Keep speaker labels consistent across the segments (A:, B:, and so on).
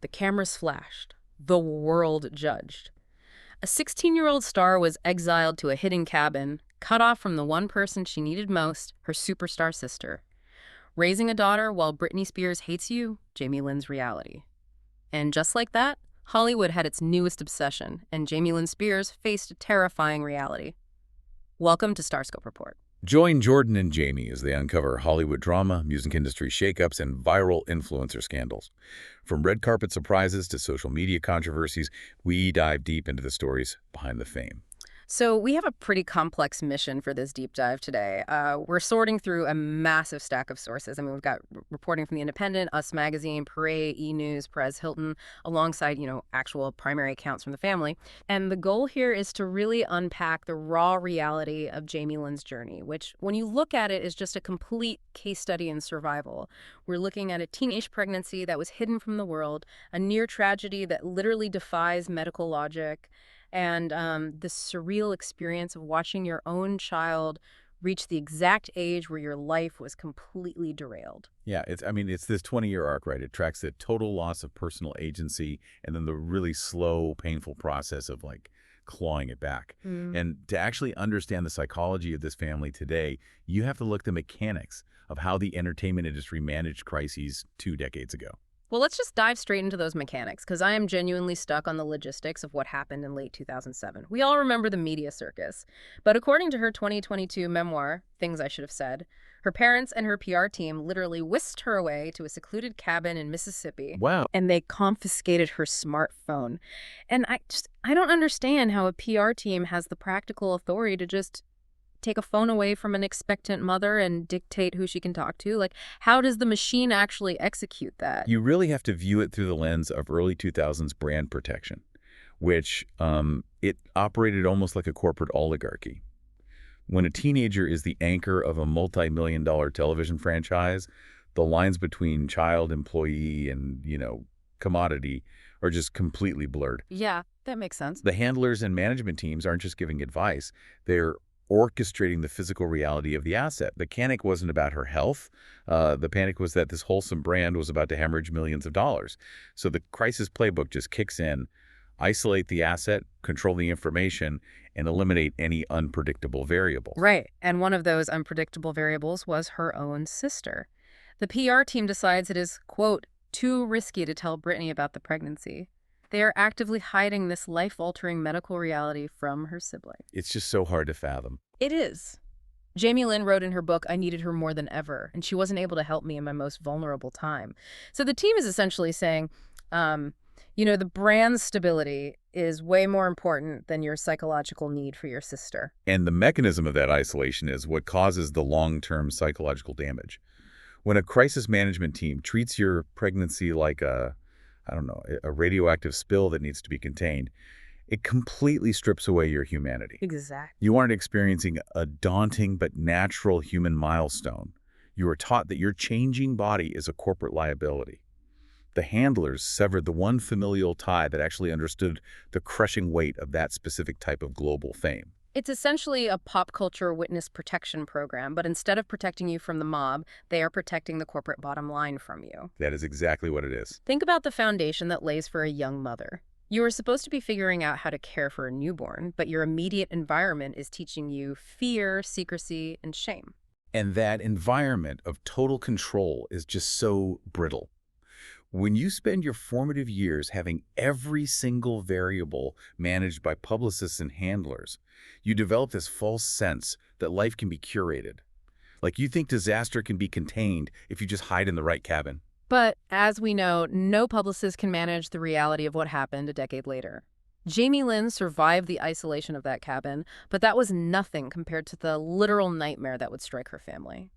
A: The cameras flashed. The world judged. A 16-year-old star was exiled to a hidden cabin, cut off from the one person she needed most, her superstar sister. Raising a daughter while Britney Spears hates you, Jamie Lynn's reality. And just like that, Hollywood had its newest obsession, and Jamie Lynn Spears faced a terrifying reality. Welcome to Starscope Report.
B: Join Jordan and Jamie as they uncover Hollywood drama, music industry shakeups, and viral influencer scandals. From red carpet surprises to social media controversies, we dive deep into the stories behind the fame.
A: So we have a pretty complex mission for this deep dive today. We're sorting through a massive stack of sources. I mean, we've got reporting from The Independent, Us Magazine, Parade, E! News, Perez Hilton, alongside, actual primary accounts from the family. And the goal here is to really unpack the raw reality of Jamie Lynn's journey, which, when you look at it, is just a complete case study in survival. We're looking at a teenage pregnancy that was hidden from the world, a near tragedy that literally defies medical logic, and this surreal experience of watching your own child reach the exact age where your life was completely derailed.
B: Yeah, it's this 20-year arc, right? It tracks the total loss of personal agency and then the really slow, painful process of, clawing it back. And to actually understand the psychology of this family today, you have to look at the mechanics of how the entertainment industry managed crises 2 decades ago.
A: Well, let's just dive straight into those mechanics, because I am genuinely stuck on the logistics of what happened in late 2007. We all remember the media circus. But according to her 2022 memoir, Things I Should Have Said, her parents and her PR team literally whisked her away to a secluded cabin in Mississippi.
B: Wow.
A: And they confiscated her smartphone. And I don't understand how a PR team has the practical authority to just take a phone away from an expectant mother and dictate who she can talk to. How does the machine actually execute that?
B: You really have to view it through the lens of early 2000s brand protection, which it operated almost like a corporate oligarchy. When a teenager is the anchor of a multi-million-dollar television franchise, the lines between child, employee, and, commodity are just completely blurred.
A: Yeah, that makes sense.
B: The handlers and management teams aren't just giving advice. They're orchestrating the physical reality of the asset. The panic wasn't about her health. The panic was that this wholesome brand was about to hemorrhage millions of dollars. So the crisis playbook just kicks in: isolate the asset, control the information, and eliminate any unpredictable variable.
A: Right. And one of those unpredictable variables was her own sister. The PR team decides it is, quote, too risky to tell Britney about the pregnancy. They are actively hiding this life-altering medical reality from her sibling.
B: It's just so hard to fathom.
A: It is. Jamie Lynn wrote in her book, I needed her more than ever, and she wasn't able to help me in my most vulnerable time. So the team is essentially saying, the brand's stability is way more important than your psychological need for your sister.
B: And the mechanism of that isolation is what causes the long-term psychological damage. When a crisis management team treats your pregnancy like a radioactive spill that needs to be contained, it completely strips away your humanity.
A: Exactly.
B: You aren't experiencing a daunting but natural human milestone. You are taught that your changing body is a corporate liability. The handlers severed the one familial tie that actually understood the crushing weight of that specific type of global fame.
A: It's essentially a pop culture witness protection program, but instead of protecting you from the mob, they are protecting the corporate bottom line from you.
B: That is exactly what it is.
A: Think about the foundation that lays for a young mother. You are supposed to be figuring out how to care for a newborn, but your immediate environment is teaching you fear, secrecy, and shame.
B: And that environment of total control is just so brittle. When you spend your formative years having every single variable managed by publicists and handlers, you develop this false sense that life can be curated. You think disaster can be contained if you just hide in the right cabin.
A: But as we know, no publicist can manage the reality of what happened a decade later. Jamie Lynn survived the isolation of that cabin, but that was nothing compared to the literal nightmare that would strike her family.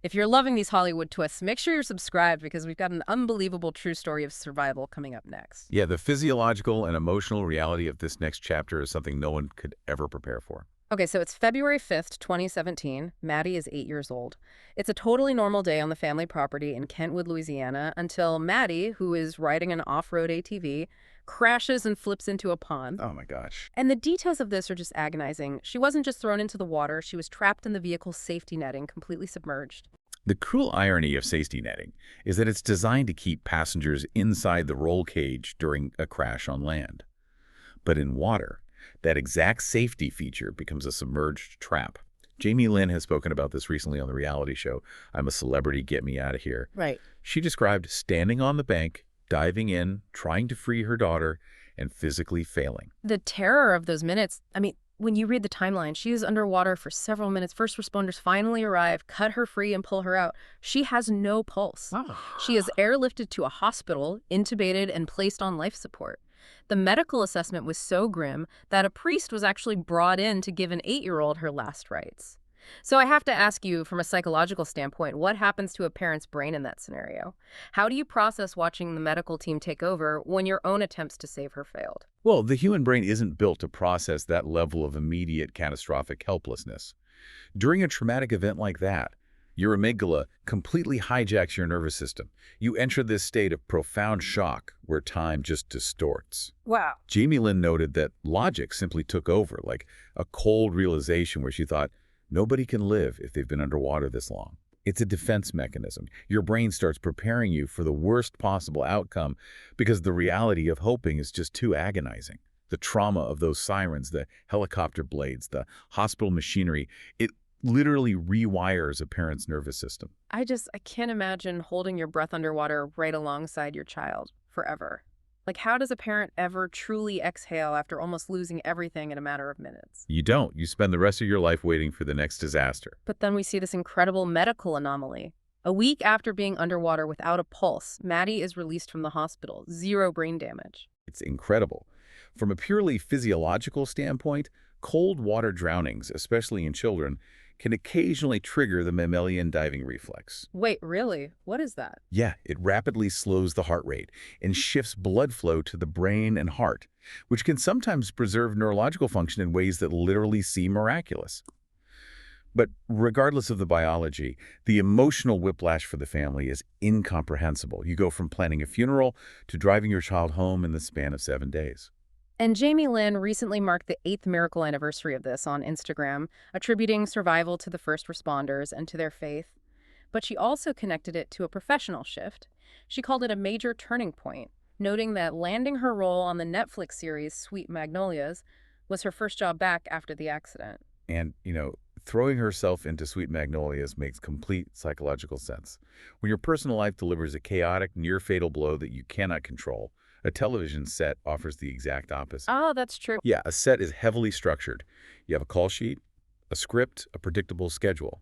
A: If you're loving these Hollywood twists, make sure you're subscribed, because we've got an unbelievable true story of survival coming up next.
B: Yeah, the physiological and emotional reality of this next chapter is something no one could ever prepare for.
A: Okay, so it's February 5th, 2017. Maddie is 8 years old. It's a totally normal day on the family property in Kentwood, Louisiana, until Maddie, who is riding an off-road ATV, crashes and flips into a pond.
B: Oh my gosh.
A: And the details of this are just agonizing. She wasn't just thrown into the water, she was trapped in the vehicle's safety netting, completely submerged.
B: The cruel irony of safety netting is that it's designed to keep passengers inside the roll cage during a crash on land. But in water, that exact safety feature becomes a submerged trap. Jamie Lynn has spoken about this recently on the reality show, I'm a Celebrity, Get Me Out of Here.
A: Right.
B: She described standing on the bank, diving in, trying to free her daughter, and physically failing.
A: The terror of those minutes, I mean, when you read the timeline, she is underwater for several minutes. First responders finally arrive, cut her free, and pull her out. She has no pulse. She is airlifted to a hospital, intubated, and placed on life support. The medical assessment was so grim that a priest was actually brought in to give an 8-year-old her last rites. So I have to ask you, from a psychological standpoint, what happens to a parent's brain in that scenario? How do you process watching the medical team take over when your own attempts to save her failed?
B: Well, the human brain isn't built to process that level of immediate catastrophic helplessness. During a traumatic event like that, your amygdala completely hijacks your nervous system. You enter this state of profound shock where time just distorts.
A: Wow.
B: Jamie Lynn noted that logic simply took over, like a cold realization where she thought, nobody can live if they've been underwater this long. It's a defense mechanism. Your brain starts preparing you for the worst possible outcome because the reality of hoping is just too agonizing. The trauma of those sirens, the helicopter blades, the hospital machinery, it literally rewires a parent's nervous system.
A: I can't imagine holding your breath underwater right alongside your child forever. Like, how does a parent ever truly exhale after almost losing everything in a matter of minutes?
B: You don't. You spend the rest of your life waiting for the next disaster.
A: But then we see this incredible medical anomaly. A week after being underwater without a pulse, Maddie is released from the hospital. 0 brain damage.
B: It's incredible. From a purely physiological standpoint, cold water drownings, especially in children, can occasionally trigger the mammalian diving reflex.
A: Wait, really? What is that?
B: Yeah, it rapidly slows the heart rate and shifts blood flow to the brain and heart, which can sometimes preserve neurological function in ways that literally seem miraculous. But regardless of the biology, the emotional whiplash for the family is incomprehensible. You go from planning a funeral to driving your child home in the span of 7 days.
A: And Jamie Lynn recently marked the 8th miracle anniversary of this on Instagram, attributing survival to the first responders and to their faith. But she also connected it to a professional shift. She called it a major turning point, noting that landing her role on the Netflix series Sweet Magnolias was her first job back after the accident.
B: And, throwing herself into Sweet Magnolias makes complete psychological sense. When your personal life delivers a chaotic, near-fatal blow that you cannot control, a television set offers the exact opposite.
A: Oh, that's true.
B: Yeah, a set is heavily structured. You have a call sheet, a script, a predictable schedule.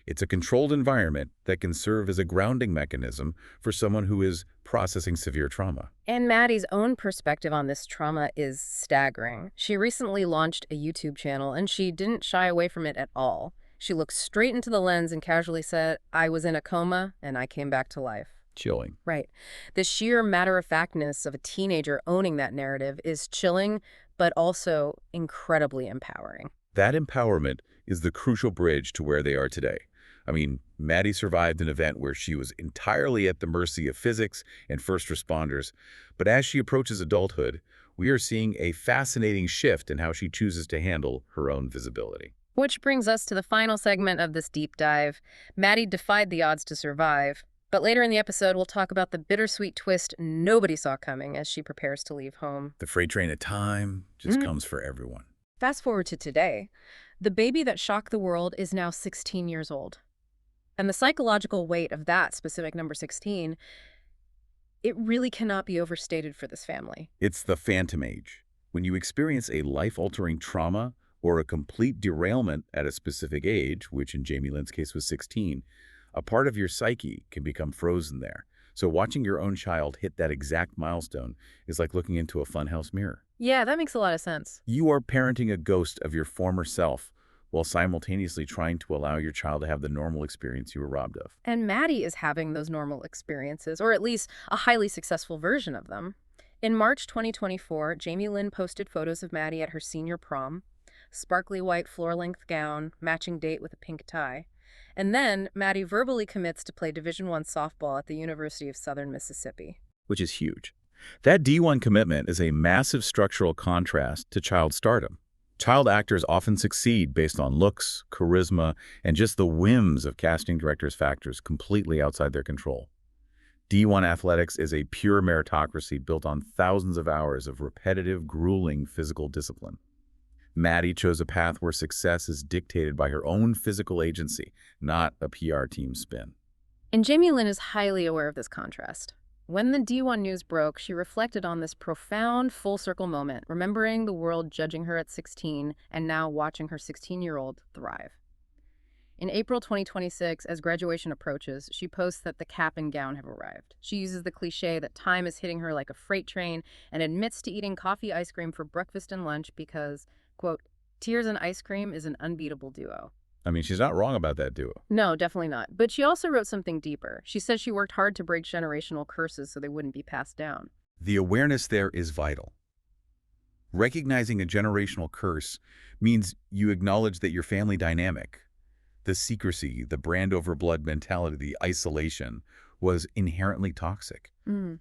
B: It's a controlled environment that can serve as a grounding mechanism for someone who is processing severe trauma.
A: And Maddie's own perspective on this trauma is staggering. She recently launched a YouTube channel, and she didn't shy away from it at all. She looked straight into the lens and casually said, "I was in a coma, and I came back to life."
B: Chilling.
A: Right. The sheer matter-of-factness of a teenager owning that narrative is chilling, but also incredibly empowering.
B: That empowerment is the crucial bridge to where they are today. I mean, Maddie survived an event where she was entirely at the mercy of physics and first responders, but as she approaches adulthood, we are seeing a fascinating shift in how she chooses to handle her own visibility.
A: Which brings us to the final segment of this deep dive. Maddie defied the odds to survive. But later in the episode, we'll talk about the bittersweet twist nobody saw coming as she prepares to leave home.
B: The freight train of time just comes for everyone.
A: Fast forward to today. The baby that shocked the world is now 16 years old. And the psychological weight of that specific number 16, it really cannot be overstated for this family.
B: It's the phantom age. When you experience a life-altering trauma or a complete derailment at a specific age, which in Jamie Lynn's case was 16, a part of your psyche can become frozen there. So watching your own child hit that exact milestone is like looking into a funhouse mirror.
A: Yeah, that makes a lot of sense.
B: You are parenting a ghost of your former self while simultaneously trying to allow your child to have the normal experience you were robbed of.
A: And Maddie is having those normal experiences, or at least a highly successful version of them. In March 2024, Jamie Lynn posted photos of Maddie at her senior prom, sparkly white floor-length gown, matching date with a pink tie. And then Maddie verbally commits to play Division I softball at the University of Southern Mississippi.
B: Which is huge. That D1 commitment is a massive structural contrast to child stardom. Child actors often succeed based on looks, charisma, and just the whims of casting directors' factors completely outside their control. D1 athletics is a pure meritocracy built on thousands of hours of repetitive, grueling physical discipline. Maddie chose a path where success is dictated by her own physical agency, not a PR team spin.
A: And Jamie Lynn is highly aware of this contrast. When the D1 news broke, she reflected on this profound full-circle moment, remembering the world judging her at 16 and now watching her 16-year-old thrive. In April 2026, as graduation approaches, she posts that the cap and gown have arrived. She uses the cliche that time is hitting her like a freight train and admits to eating coffee ice cream for breakfast and lunch because, quote, tears and ice cream is an unbeatable duo.
B: I mean, she's not wrong about that duo.
A: No, definitely not. But she also wrote something deeper. She says she worked hard to break generational curses so they wouldn't be passed down.
B: The awareness there is vital. Recognizing a generational curse means you acknowledge that your family dynamic, the secrecy, the brand over blood mentality, the isolation, was inherently toxic.
A: Mm.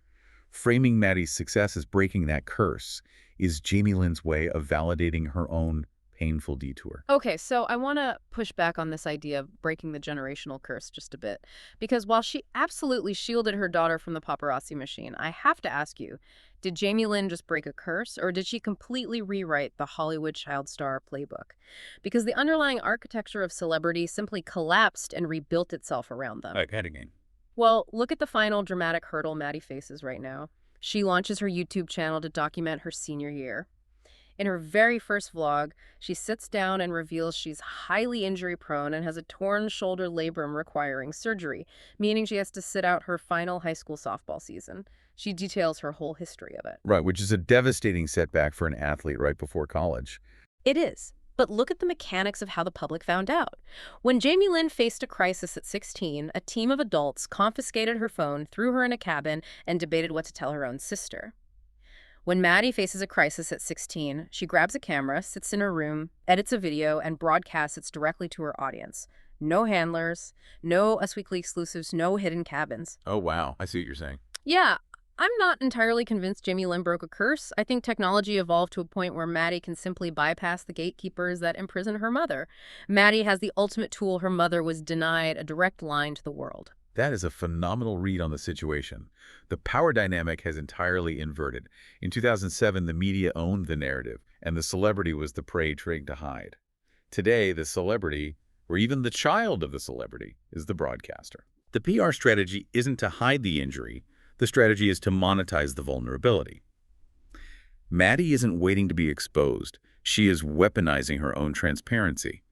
B: Framing Maddie's success as breaking that curse is Jamie Lynn's way of validating her own painful detour.
A: Okay, so I want to push back on this idea of breaking the generational curse just a bit. Because while she absolutely shielded her daughter from the paparazzi machine, I have to ask you, did Jamie Lynn just break a curse, or did she completely rewrite the Hollywood child star playbook? Because the underlying architecture of celebrity simply collapsed and rebuilt itself around them.
B: Head again.
A: Well, look at the final dramatic hurdle Maddie faces right now. She launches her YouTube channel to document her senior year. In her very first vlog, she sits down and reveals she's highly injury-prone and has a torn shoulder labrum requiring surgery, meaning she has to sit out her final high school softball season. She details her whole history of it.
B: Right, which is a devastating setback for an athlete right before college.
A: It is. But look at the mechanics of how the public found out. When Jamie Lynn faced a crisis at 16, a team of adults confiscated her phone, threw her in a cabin, and debated what to tell her own sister. When Maddie faces a crisis at 16, she grabs a camera, sits in her room, edits a video, and broadcasts it directly to her audience. No handlers, no Us Weekly exclusives, no hidden cabins.
B: Oh, wow. I see what you're saying.
A: Yeah, I'm not entirely convinced Jamie Lynn broke a curse. I think technology evolved to a point where Maddie can simply bypass the gatekeepers that imprison her mother. Maddie has the ultimate tool her mother was denied, a direct line to the world.
B: That is a phenomenal read on the situation. The power dynamic has entirely inverted. In 2007, the media owned the narrative, and the celebrity was the prey trying to hide. Today, the celebrity, or even the child of the celebrity, is the broadcaster. The PR strategy isn't to hide the injury. The strategy is to monetize the vulnerability. Maddie isn't waiting to be exposed. She is weaponizing her own transparency.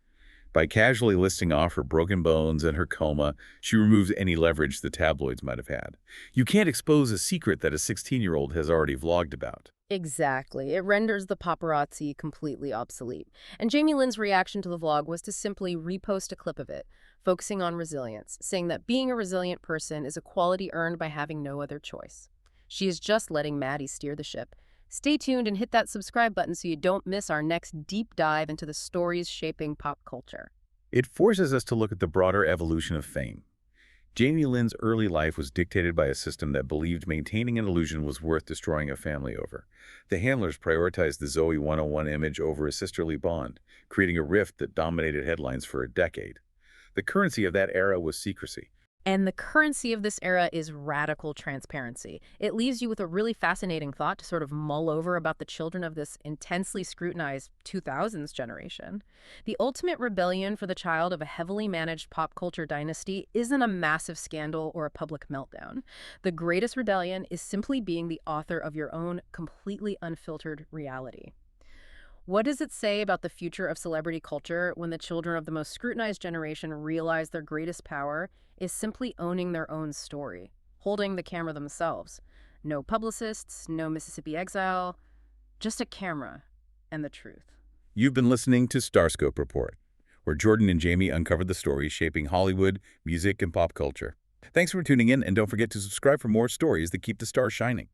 B: By casually listing off her broken bones and her coma, she removes any leverage the tabloids might have had. You can't expose a secret that a 16-year-old has already vlogged about.
A: Exactly. It renders the paparazzi completely obsolete. And Jamie Lynn's reaction to the vlog was to simply repost a clip of it, focusing on resilience, saying that being a resilient person is a quality earned by having no other choice. She is just letting Maddie steer the ship. Stay tuned and hit that subscribe button so you don't miss our next deep dive into the stories shaping pop culture.
B: It forces us to look at the broader evolution of fame. Jamie Lynn's early life was dictated by a system that believed maintaining an illusion was worth destroying a family over. The handlers prioritized the Zoe 101 image over a sisterly bond, creating a rift that dominated headlines for a decade. The currency of that era was secrecy.
A: And the currency of this era is radical transparency. It leaves you with a really fascinating thought to sort of mull over about the children of this intensely scrutinized 2000s generation. The ultimate rebellion for the child of a heavily managed pop culture dynasty isn't a massive scandal or a public meltdown. The greatest rebellion is simply being the author of your own completely unfiltered reality. What does it say about the future of celebrity culture when the children of the most scrutinized generation realize their greatest power is simply owning their own story, holding the camera themselves? No publicists, no Mississippi Exile, just a camera and the truth.
B: You've been listening to Starscope Report, where Jordan and Jamie uncovered the stories shaping Hollywood, music, and pop culture. Thanks for tuning in, and don't forget to subscribe for more stories that keep the stars shining.